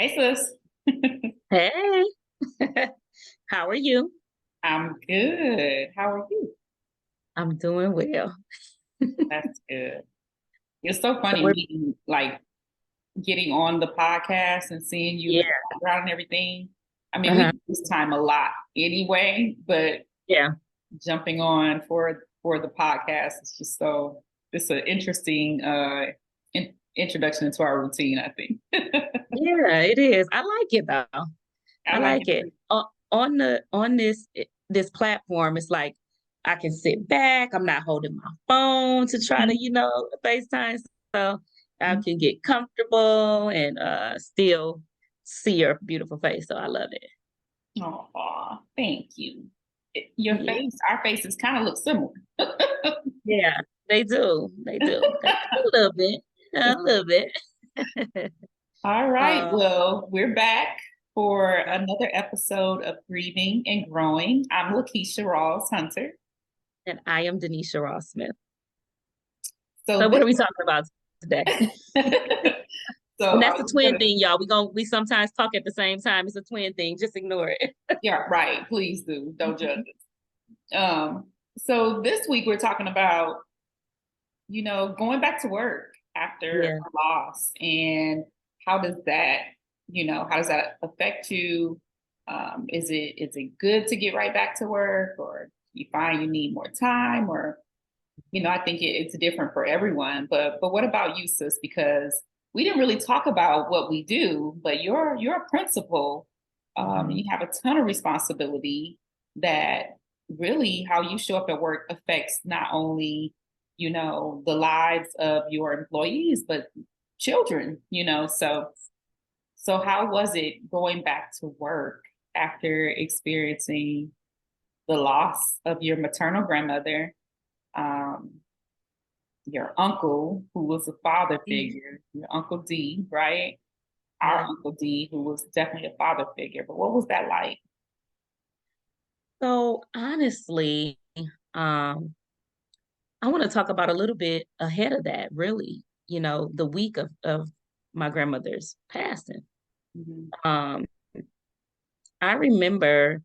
Hey, sis. Hey, how are you? I'm good. How are you? I'm doing well. That's good. It's so So funny we're meeting, like getting on the podcast and seeing you yeah, in the background and everything. I mean, we uh-huh, do this time a lot anyway, but yeah, jumping on for the podcast is just it's an interesting introduction into our routine, I think. yeah. It is. I like it though. I I like like it it. too. On this platform, it's like I can sit back. I'm not holding my phone to try to FaceTime, so I can get comfortable and still see your beautiful face. So I love it. Oh, thank you. Your Yeah, face, our faces kind of look similar. yeah. They do. They do. A little bit. A little bit. All right. Um, Well, we're back for another episode of Grieving and Growing. I'm Lakeisha Rawls Hunter. and I am Denisha Ross Smith. So So what this, are we talking about today? And so I that's a was twin gonna, thing, y'all. We sometimes talk at the same time. It's a twin thing. Just ignore it. yeah, right. Please do. Don't judge us. So this week we're talking about, going back to work after Yeah. a loss and how does that, how does that affect you? Is it good to get right back to work, or you find you need more time, or I think it's different for everyone. But what about you, sis? Because we didn't really talk about what we do, but you're a principal. Mhm. You have a ton of responsibility that really how you show up at work affects not only, the lives of your employees, but children. So how was it going back to work after experiencing the loss of your maternal grandmother? Um, your uncle, who was a father figure, your Uncle D, right? Our Yeah. Uncle D, who was definitely a father figure. But what was that like? So honestly, um, I want to talk about a little bit ahead of that, really, the week of my grandmother's passing. Mm-hmm. Um, I remember,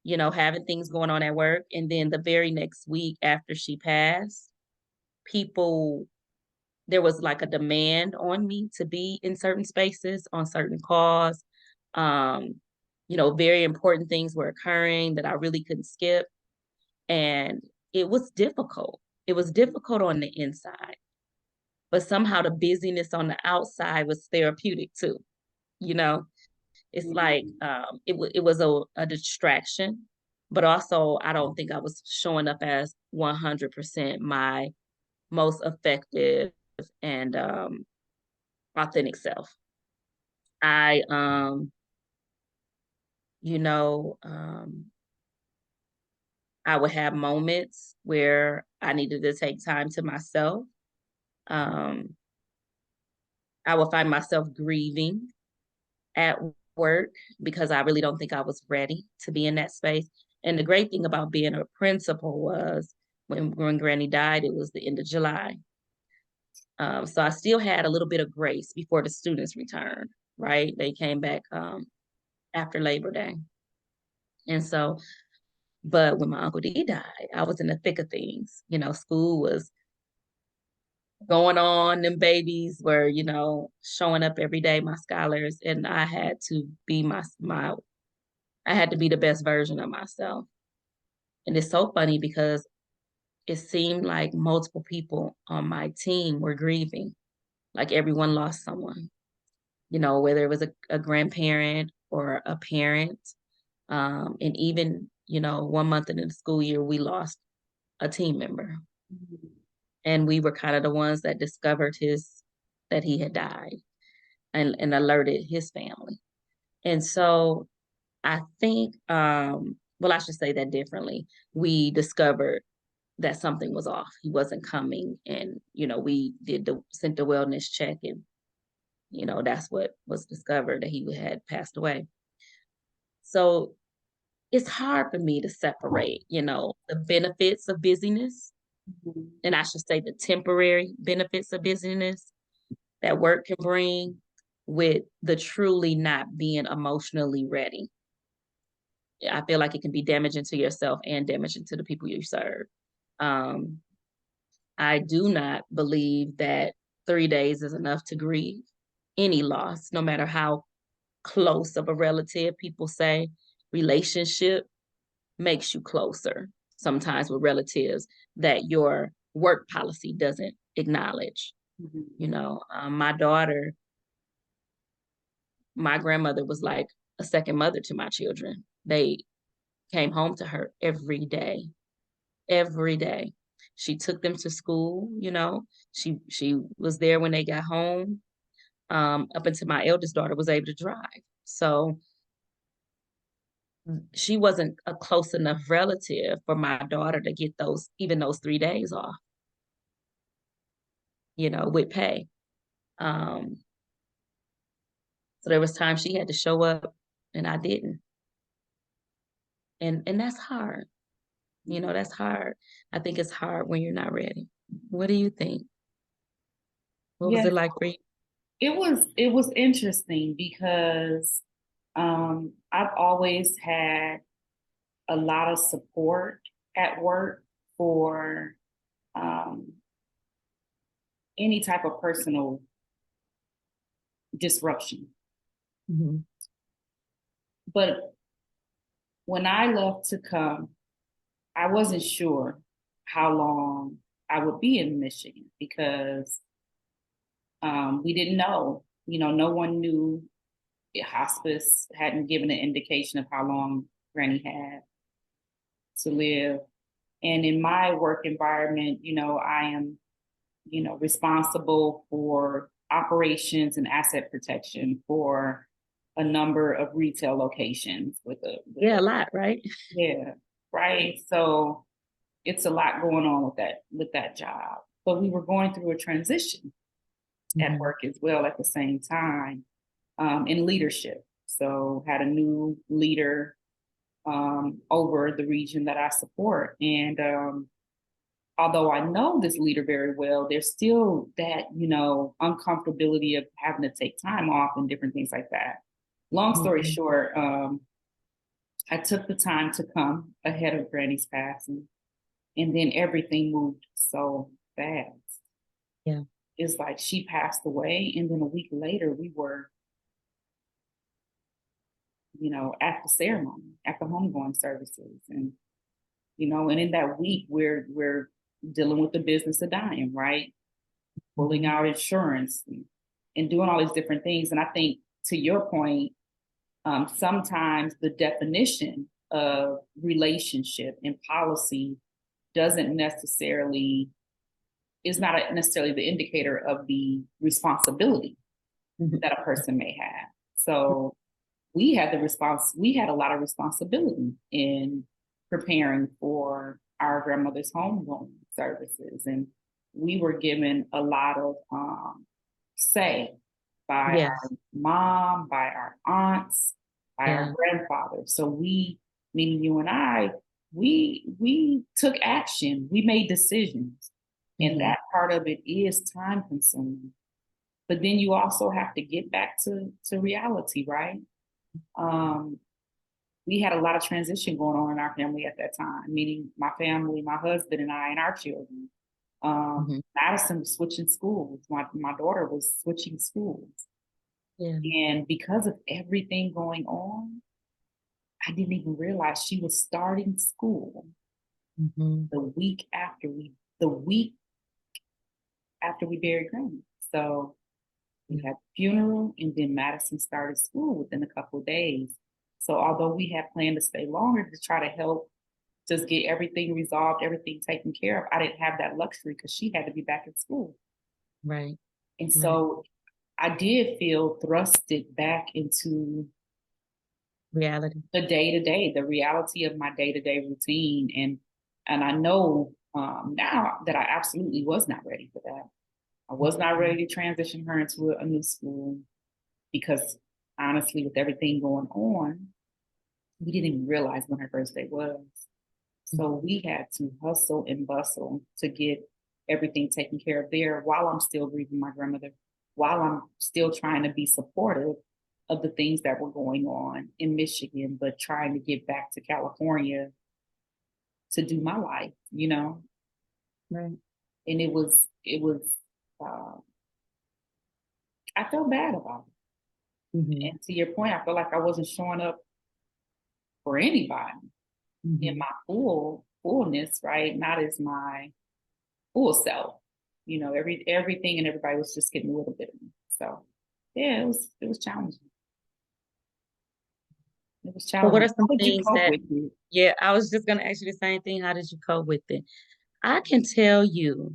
having things going on at work. And then the very next week after she passed, people there was like a demand on me to be in certain spaces on certain calls. Um, very important things were occurring that I really couldn't skip. And it was difficult. It was difficult on the inside, but somehow the busyness on the outside was therapeutic too. You know, it's like it was a distraction, but also I don't think I was showing up as 100% my most effective and authentic self. I, you know, um, I would have moments where I needed to take time to myself. Um, I would find myself grieving at work because I really don't think I was ready to be in that space. And the great thing about being a principal was when Granny died, it was the end of July. So I still had a little bit of grace before the students returned, right? They came back after Labor Day. And so but when my Uncle D died, I was in the thick of things. School was going on, them babies were, showing up every day, my scholars, and I had to be I had to be the best version of myself. And it's so funny because it seemed like multiple people on my team were grieving, like everyone lost someone, whether it was a grandparent or a parent. And even, 1 month into the school year, we lost a team member. And we were kind of the ones that discovered that he had died and alerted his family. And so I think, well, I should say that differently. We discovered that something was off. He wasn't coming. And, we sent the wellness check, and, that's what was discovered, that he had passed away. So it's hard for me to separate, the benefits of busyness, Mm-hmm. and I should say the temporary benefits of busyness that work can bring, with the truly not being emotionally ready. I feel like it can be damaging to yourself and damaging to the people you serve. Um, I do not believe that 3 days is enough to grieve any loss, no matter how close of a relative. People say relationship makes you closer sometimes with relatives that your work policy doesn't acknowledge. Mhm. You know, my daughter, my grandmother was like a second mother to my children. They came home to her every day, every day. She took them to school, you know. She was there when they got home. Up until my eldest daughter was able to drive. So she wasn't a close enough relative for my daughter to get those 3 days off, you know, with pay. Um, so there was times she had to show up and I didn't. And that's hard. You know, that's hard. I think it's hard when you're not ready. What do you think? What was Yes, it like for you? it was interesting because I've always had a lot of support at work for um, any type of personal disruption. Mhm. But when I left to come, I wasn't sure how long I would be in Michigan because we didn't know. You know, no one knew. Hospice hadn't given an indication of how long Granny had to live. And in my work environment, you know, I am, you know, responsible for operations and asset protection for a number of retail locations Yeah, a lot, right? yeah, right. So it's a lot going on with that job. But we were going through a transition at Mhm. work as well at the same time, in leadership. So had a new leader over the region that I support. And although I know this leader very well, there's still that, you know, uncomfortability of having to take time off and different things like that. Long story Mhm. short, I took the time to come ahead of Granny's passing, and then everything moved so fast. Yeah. It's like she passed away, and then a week later, we were, you know, at the ceremony, at the homegoing services, and you know, and in that week, we're dealing with the business of dying, right? Pulling Mhm. out insurance and doing all these different things. And I think to your point, sometimes the definition of relationship and policy doesn't necessarily is not necessarily the indicator of the responsibility Mhm. that a person may have. So we had a lot of responsibility in preparing for our grandmother's homegoing services. And we were given a lot of say by our Yes. mom, by our aunts, by our Yeah. grandfather. So we, meaning you and I, we took action, we made decisions. And Mhm. that part of it is time consuming. But then you also have to get back to reality, right? Um, we had a lot of transition going on in our family at that time, meaning my family, my husband and I, and our children. Mhm. Madison was switching schools. My daughter was switching schools. Yeah. And because of everything going on, I didn't even realize she was starting school Mhm. the week after we buried Granny. So we Yeah. had the funeral, and then Madison started school within a couple of days. So although we had planned to stay longer to try to help just get everything resolved, everything taken care of, I didn't have that luxury because she had to be back at school. Right. And Right. so I did feel thrusted back into Reality. the day to day, the reality of my day to day routine. And I know now that I absolutely was not ready for that. I was not Mhm. ready to transition her into a new school because honestly, with everything going on, we didn't even realize when her birthday was. Mhm. So we had to hustle and bustle to get everything taken care of there while I'm still grieving my grandmother. while I'm still trying to be supportive of the things that were going on in Michigan, but trying to get back to California to do my life, you know? Right. And uh, I felt bad about it. Mm-hmm. And to your point, I felt like I wasn't showing up for anybody in Mm-hmm. my fullness, right? Not as my full self. You know, everything and everybody was just getting a little bit of me. So yeah, it was challenging. It was So what challenging. are some How did you things cope that, with it? yeah, I was just gonna ask you the same thing. How did you cope with it? I can tell you,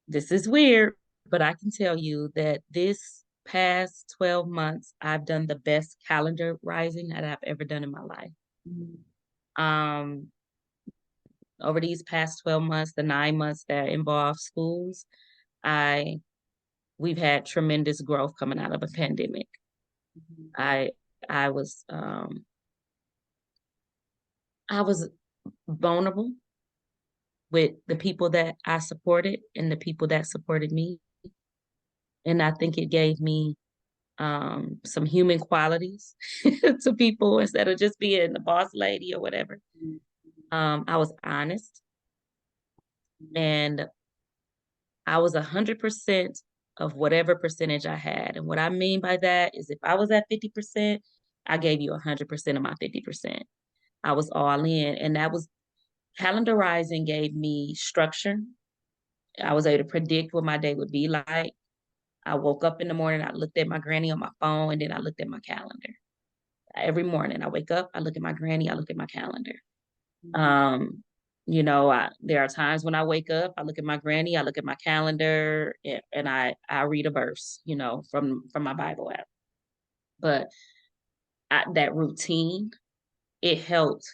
this is weird, but I can tell you that this past 12 months, I've done the best calendar rising that I've ever done in my life. Mhm. Um, Over these past 12 months, the 9 months that involve schools, I we've had tremendous growth coming out of a pandemic. Mhm. I I was I was vulnerable with the people that I supported and the people that supported me. And I think it gave me some human qualities to people instead of just being the boss lady or whatever. I was honest and I was 100% of whatever percentage I had. And what I mean by that is if I was at 50%, I gave you 100% of my 50%. I was all in. And that was calendarizing gave me structure. I was able to predict what my day would be like. I woke up in the morning, I looked at my granny on my phone, and then I looked at my calendar. Every morning I wake up, I look at my granny, I look at my calendar. Mhm. Um, there are times when I wake up, I look at my granny, I look at my calendar, and I read a verse, from my Bible app. But that routine, it helped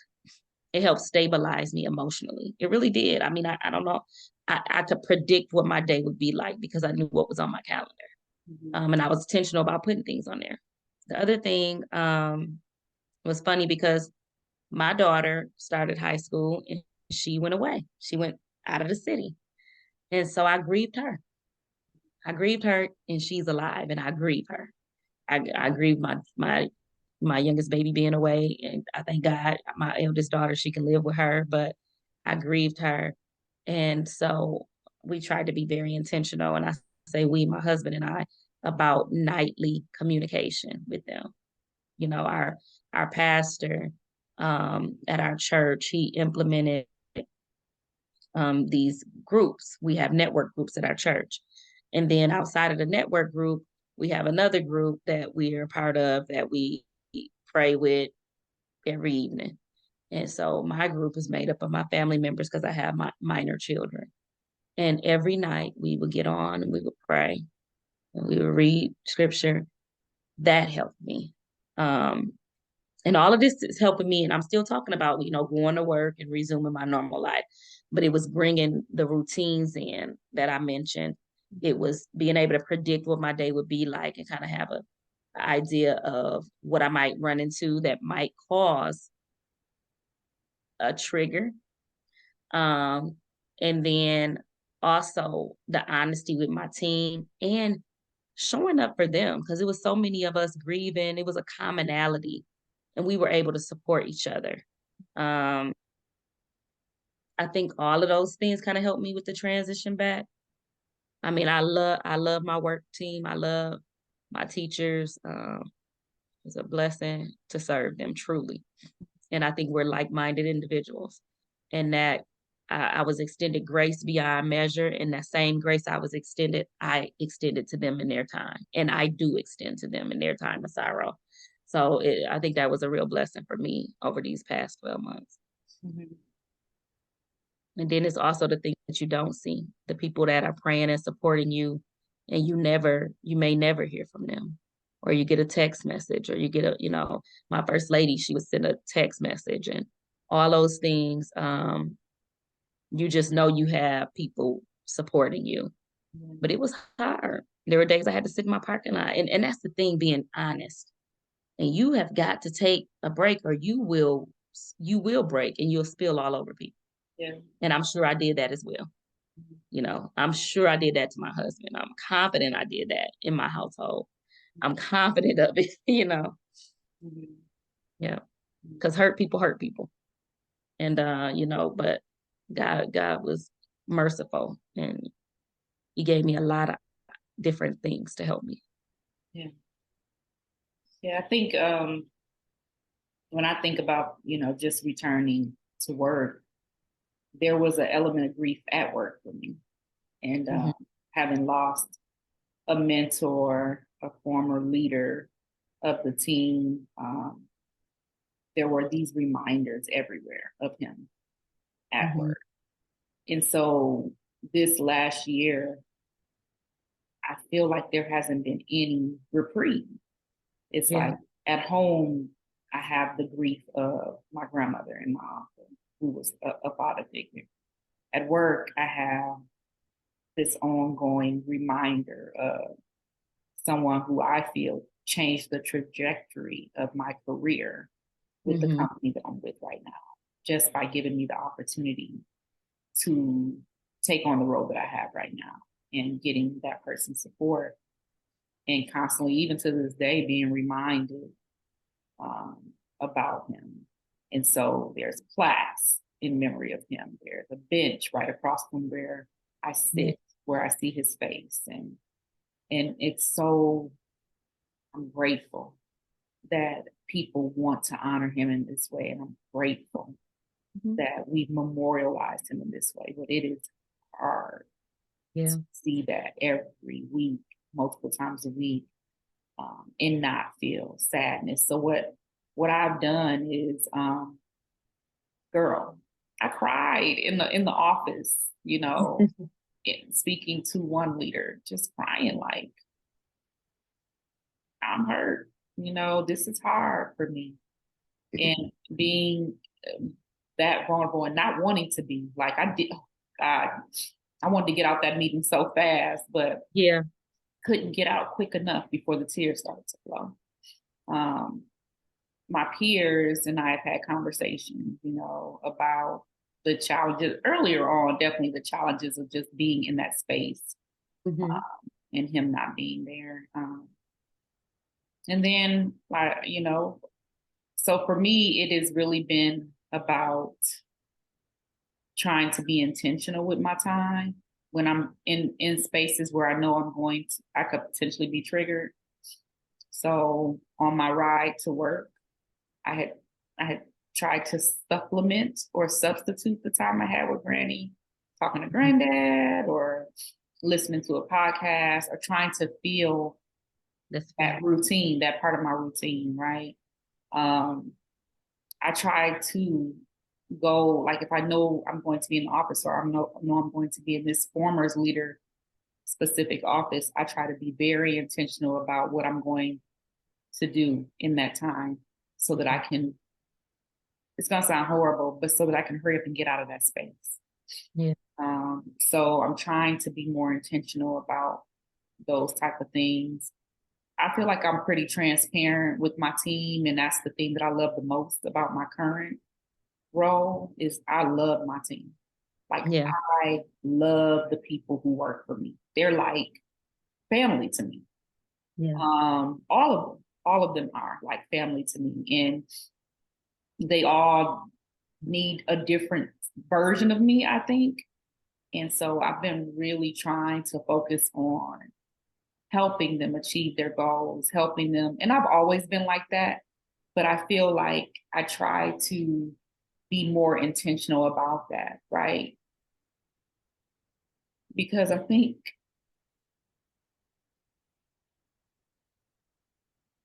it helped stabilize me emotionally. It really did. I mean, I don't know. I could predict what my day would be like because I knew what was on my calendar. Mhm. And I was intentional about putting things on there. The other thing was funny because my daughter started high school and she went away. She went out of the city. And so I grieved her. I grieved her and she's alive and I grieve her. I grieve my youngest baby being away and I thank God my eldest daughter, she can live with her, but I grieved her. And so we tried to be very intentional. And I say we, my husband and I, about nightly communication with them. Our pastor at our church, he implemented these groups. We have network groups at our church. And then outside of the network group, we have another group that we are a part of that we pray with every evening. And so my group is made up of my family members because I have my minor children. And every night we would get on and we would pray and we would read scripture. That helped me. Um, and all of this is helping me. And I'm still talking about, going to work and resuming my normal life. But it was bringing the routines in that I mentioned. It was being able to predict what my day would be like and kind of have an idea of what I might run into that might cause a trigger. Um, and then also the honesty with my team and showing up for them because it was so many of us grieving. It was a commonality and we were able to support each other. Um, I think all of those things kind of helped me with the transition back. I mean, I love my work team. I love my teachers. It's a blessing to serve them truly. And I think we're like-minded individuals. And that I was extended grace beyond measure. And that same grace I extended to them in their time. And I do extend to them in their time of sorrow. So I think that was a real blessing for me over these past 12 months. Mhm. And then it's also the thing that you don't see, the people that are praying and supporting you, and you may never hear from them. Or you get a text message, or you get my first lady, she would send a text message and all those things. You just know you have people supporting you. But it was hard. There were days I had to sit in my parking lot. And that's the thing, being honest. And you have got to take a break or you will break and you'll spill all over people. Yeah. And I'm sure I did that as well. I'm sure I did that to my husband. I'm confident I did that in my household. I'm confident of it, Mhm. Yeah. Because hurt people hurt people. And but God was merciful, and he gave me a lot of different things to help me. Yeah. Yeah. I think when I think about, just returning to work, there was an element of grief at work for me. And Mhm. having lost a mentor, a former leader of the team, there were these reminders everywhere of him at Mhm. work. And so this last year, I feel like there hasn't been any reprieve. It's Yeah. like at home, I have the grief of my grandmother and my uncle, who was a father figure. At work, I have this ongoing reminder of someone who I feel changed the trajectory of my career with the Mhm. company that I'm with right now, just by giving me the opportunity to take on the role that I have right now and getting that person's support, and constantly, even to this day, being reminded um, about him. And so there's plaques in memory of him. There's a bench right across from where I Yeah. sit, where I see his face. And it's so, I'm grateful that people want to honor him in this way. And I'm grateful Mhm. that we've memorialized him in this way. But it is hard Yeah. to see that every week, multiple times a week, and not feel sadness. So what I've done is, girl, I cried in the office, speaking to one leader, just crying like, I'm hurt. This is hard for me. And being that vulnerable and not wanting to be like I did. Oh God, I wanted to get out that meeting so fast, but Yeah. couldn't get out quick enough before the tears started to flow. Um, my peers and I have had conversations, about the challenges earlier on, definitely the challenges of just being in that space, Mhm. and him not being there. And then, so for me, it has really been about trying to be intentional with my time when I'm in spaces where I know I could potentially be triggered. So on my ride to work, I had I had tried to supplement or substitute the time I had with Granny, talking to Granddad or listening to a podcast or trying to feel That's that good. routine, that part of my routine, right? Um, I try to go, like, if I know I'm going to be in the office or know I'm going to be in this former's leader specific office, I try to be very intentional about what I'm going to do in that time so that I can, it's going to sound horrible, but so that I can hurry up and get out of that space. Yeah. So I'm trying to be more intentional about those type of things. I feel like I'm pretty transparent with my team, and that's the thing that I love the most about my current role is I love my team. Like Yeah. I love the people who work for me. They're like family to me. Yeah. All of them are like family to me, and they all need a different version of me, I think. And so I've been really trying to focus on helping them achieve their goals, helping them. And I've always been like that, but I feel like I try to be more intentional about that, right? Because I think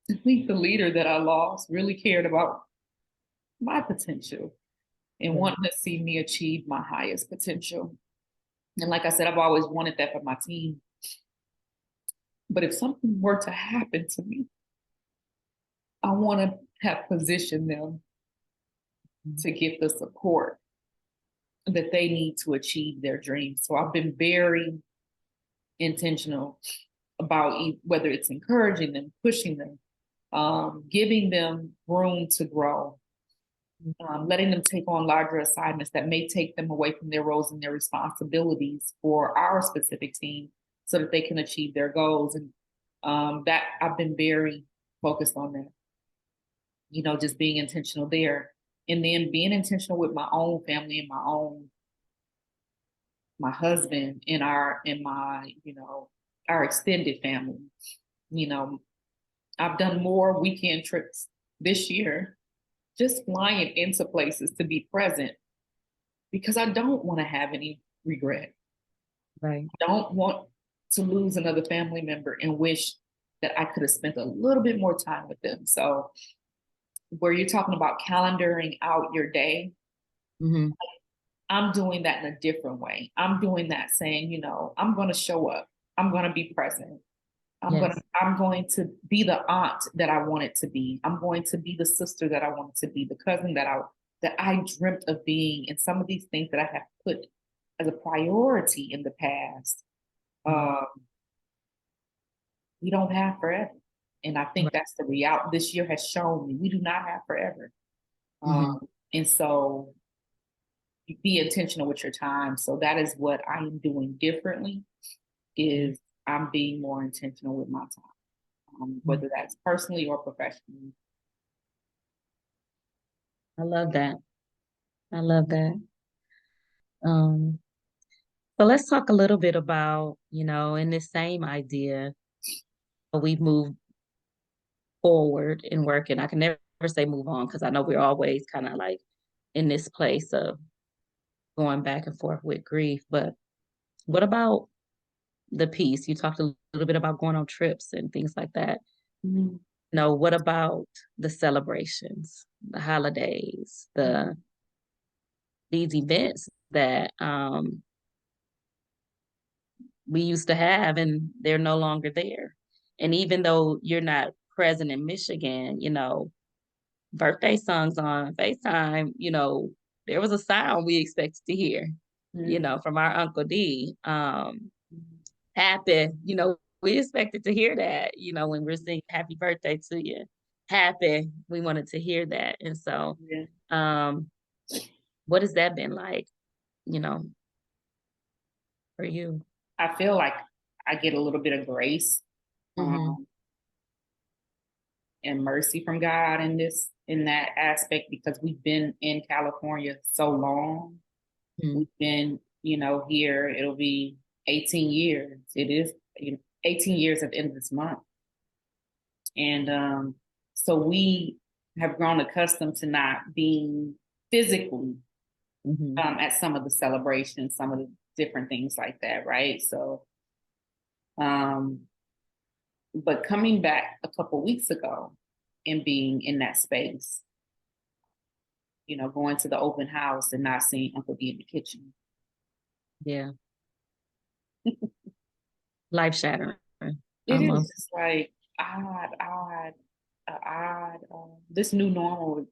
the leader that I lost really cared about my potential and Yeah. wanted to see me achieve my highest potential. And like I said, I've always wanted that for my team. But if something were to happen to me, I want to have positioned them Mhm. to get the support that they need to achieve their dreams. So I've been very intentional about whether it's encouraging them, pushing them, giving them room to grow, letting them take on larger assignments that may take them away from their roles and their responsibilities for our specific team so that they can achieve their goals. And that I've been very focused on that, just being intentional there. And then being intentional with my own family and my husband and my, our extended family. I've done more weekend trips this year, just flying into places to be present because I don't want to have any regret. Right. I don't want to lose another family member and wish that I could have spent a little bit more time with them. So where you're talking about calendaring out your day, Mm-hmm. I'm doing that in a different way. I'm doing that saying, I'm going to show up. I'm going to be present. Yes. I'm going to be the aunt that I wanted to be. I'm going to be the sister that I wanted to be, the cousin that I dreamt of being. And some of these things that I have put as a priority in the past, Mm-hmm. we don't have forever. And I think Right. that's the reality this year has shown me. We do not have forever. Mm-hmm. And so be intentional with your time. So that is what I am doing differently is I'm being more intentional with my time, whether that's personally or professionally. I love that. I love that. Um, so let's talk a little bit about, in this same idea, we've moved forward in work, and I can never say move on because I know we're always kind of like in this place of going back and forth with grief. But what about the piece? You talked a little bit about going on trips and things like that. Mm-hmm. What about the celebrations, the holidays, these events that we used to have and they're no longer there? And even though you're not present in Michigan, birthday songs on FaceTime, there was a sound we expected to hear, from our Uncle D. Happy, we expected to hear that, when we're singing happy birthday to you. Happy, we wanted to hear that. And so, Yeah. um, what has that been like, you know, for you? I feel like I get a little bit of grace Mm-hmm. um, and mercy from God in that aspect because we've been in California so long. Mm-hmm. We've been, here. It'll be 18 years. It is 18 years at the end of this month, and so we have grown accustomed to not being physically Mm-hmm. at some of the celebrations, some of the different things like that, right? So, um, but coming back a couple weeks ago and being in that space, going to the open house and not seeing Uncle D in the kitchen. Yeah. Life shattering, It is almost. just like odd. This new normal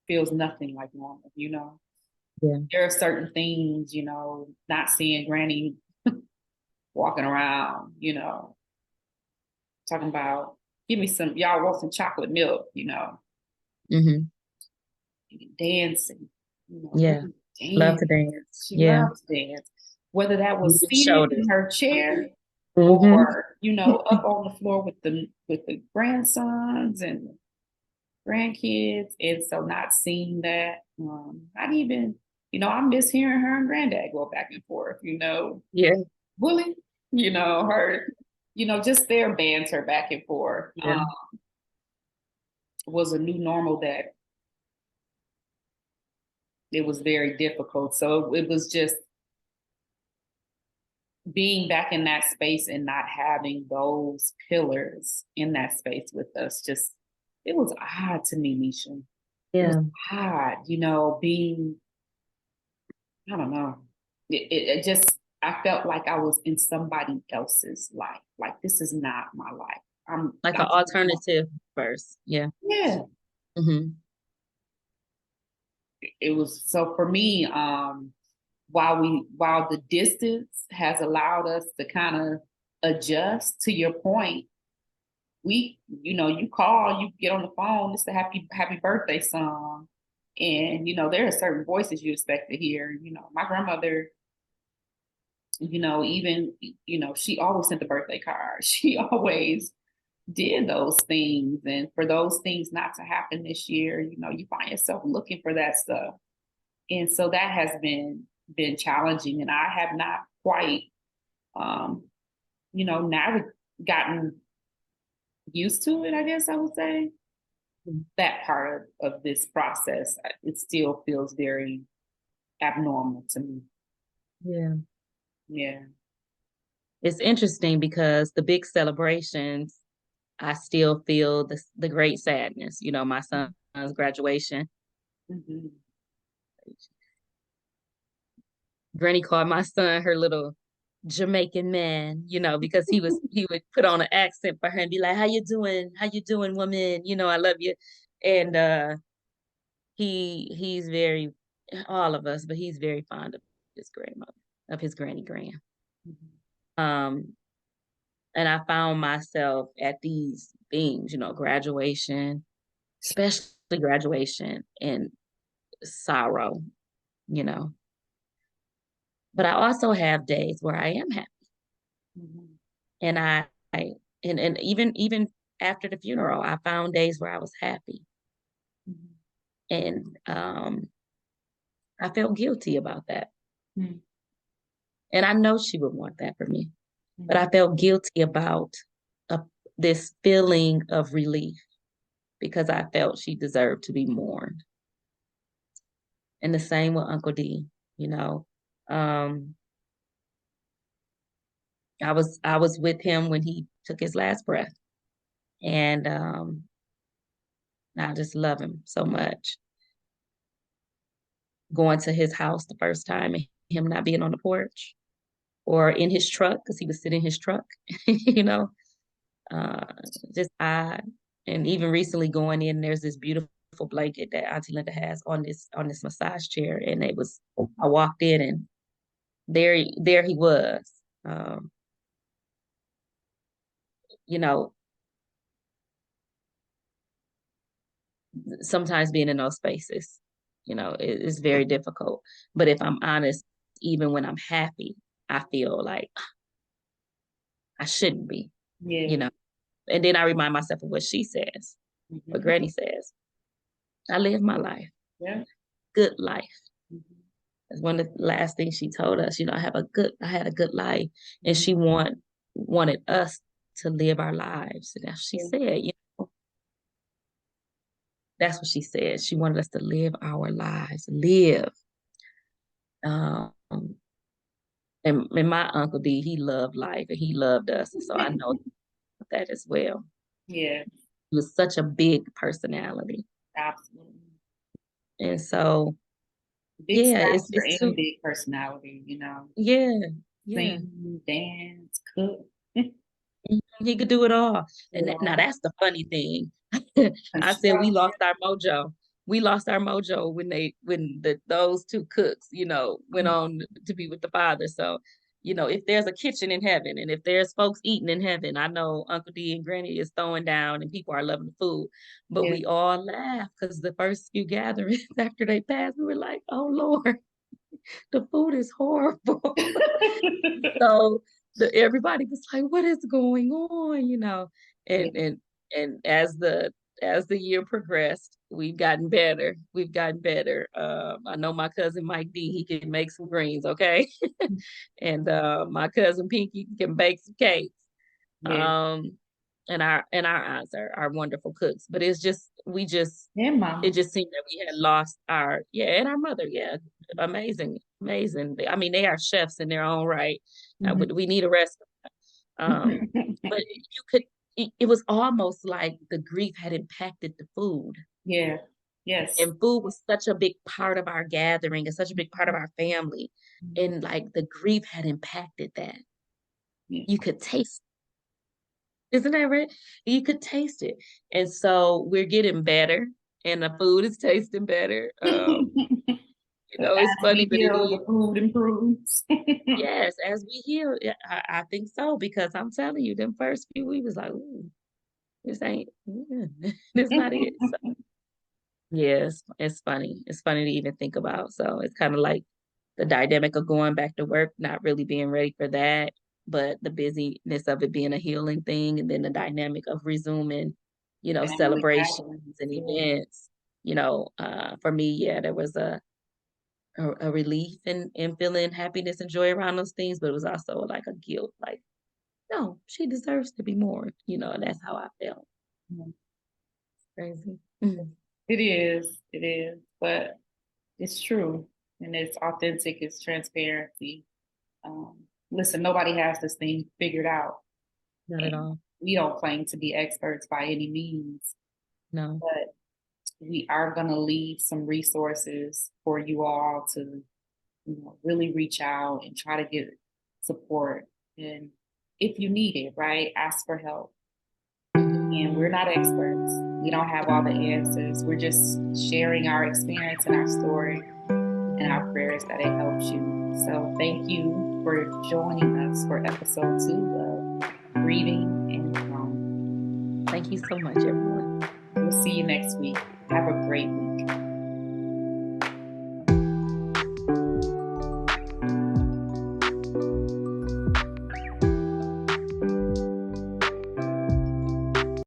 feels nothing like normal. Yeah. There are certain things, not seeing Granny walking around, talking about, give me y'all want some chocolate milk, Mm-hmm. dancing, Yeah. really Love to dance. dance. She Yeah. loves to dance. Whether that was Moving seated shoulders. in her chair Mm-hmm. or, up on the floor with the grandsons and grandkids. And so not seeing that, not even, I miss hearing her and granddad go back and forth, Yeah. Willie, her, just their banter back and forth Yeah. was a new normal that it was very difficult. So it was just being back in that space and not having those pillars in that space with us. Just, it was odd to me, Nisha. It was Yeah. odd, being, I don't know. It just, I felt like I was in somebody else's life. Like, this is not my life. Like an alternative verse. Yeah. Yeah. Mm-hmm. It was, so for me, while the distance has allowed us to kind of adjust to your point, you call, you get on the phone, it's the happy birthday song. And, there are certain voices you expect to hear. My grandmother, even, she always sent the birthday card. She always did those things. And for those things not to happen this year, you find yourself looking for that stuff. And so that has been challenging. And I have not quite um, now gotten used to it, I guess I would say. That part of this process, it still feels very abnormal to me. Yeah. Yeah. It's interesting because the big celebrations, I still feel the great sadness. My son's graduation. Mm-hmm. Granny called my son her little Jamaican man, because he would put on an accent for her and be like, "How you doing? How you doing, woman? I love you." And he's very, all of us, but he's very fond of his grandmother, of his granny grand. Mm-hmm. And I found myself at these things, graduation, especially graduation, and sorrow, you know. But I also have days where I am happy. Mm-hmm. And I and even after the funeral, I found days where I was happy. Mm-hmm. And I felt guilty about that. Mm-hmm. And I know she would want that for me. But Mm-hmm. I felt guilty about uh, this feeling of relief because I felt she deserved to be mourned. And the same with Uncle D, you know. Um, I was with him when he took his last breath. And I just love him so much. Going to his house the first time and him not being on the porch or in his truck because he was sitting in his truck, you know, uh, just odd. And even recently going in, there's this beautiful blanket that Auntie Linda has on this massage chair, and I walked in and there he was. Um, you know, sometimes being in those spaces, it's very difficult. But if I'm honest, even when I'm happy, I feel like I shouldn't be, you Yeah. know. And then I remind myself of what she says, what Mm-hmm. Granny says. I live my life, Yeah. good life. Mm-hmm. That's one of the last things she told us. I had a good life, and Mm-hmm. she wanted us to live our lives. And that's what she Yeah. said. That's what she said. She wanted us to live our lives, live. Um, and my Uncle D, he loved life and he loved us. So I know that as well. Yeah. He was such a big personality. Absolutely. And so, Big yeah, stature it's and too, big personality. yeah, yeah. Sing, dance, cook. He could do it all. And now Yeah. that's the funny thing. I said we Construction. lost our mojo. We lost our mojo when those two cooks, went on to be with the Father. So, if there's a kitchen in heaven and if there's folks eating in heaven, I know Uncle D and Granny is throwing down and people are loving the food. But Yeah. we all laugh because the first few gatherings after they passed, we were like, "Oh Lord, the food is horrible." So everybody was like, "What is going on?" Yeah. And as the year progressed, we've gotten better. We've gotten better. I know my cousin Mike D, he can make some greens, okay, and my cousin Pinky can bake some cakes. Yeah. Um, and our aunts are wonderful cooks, but Yeah, it mama. just seemed that we had lost and our mother, yeah, amazing, amazing. I mean, they are chefs in their own right. Mhm. We need a restaurant. But you could, it was almost like the grief had impacted the food. Yeah. Yes. And food was such a big part of our gathering and such a big part of our family. And like the grief had impacted that. Yeah. You could taste Isn't that right? You could taste it. And so we're getting better and the food is tasting better. So It's as funny, we but it heal, is. the food improves. Yes, as we heal, yeah, I think so because I'm telling you, them first few we was like, ooh, this ain't, this not it. So, Yes, it's funny. It's funny to even think about. So it's kind of like the dynamic of going back to work, not really being ready for that, but the busyness of it being a healing thing, and then the dynamic of resuming, Family celebrations gatherings. and Yeah. events. For me, yeah, there was a relief in feeling happiness and joy around those things, but it was also like a guilt, like, no, she deserves to be more, and that's how I felt. Mhm. Crazy. It is. It is. But it's true. And it's authentic, it's transparency. Listen, nobody has this thing figured out. Not at And all. we don't claim to be experts by any means, No. but we are going to leave some resources for you all to, really reach out and try to get support. And if you need it, right, ask for help. Mhm. And we're not experts. We don't have all the answers. We're just sharing our experience and our story and our prayers that it helps you. So thank you for joining us for episode 2 of Grieving and Grown. Thank you so much, everyone. We'll see you next week. Have a great week.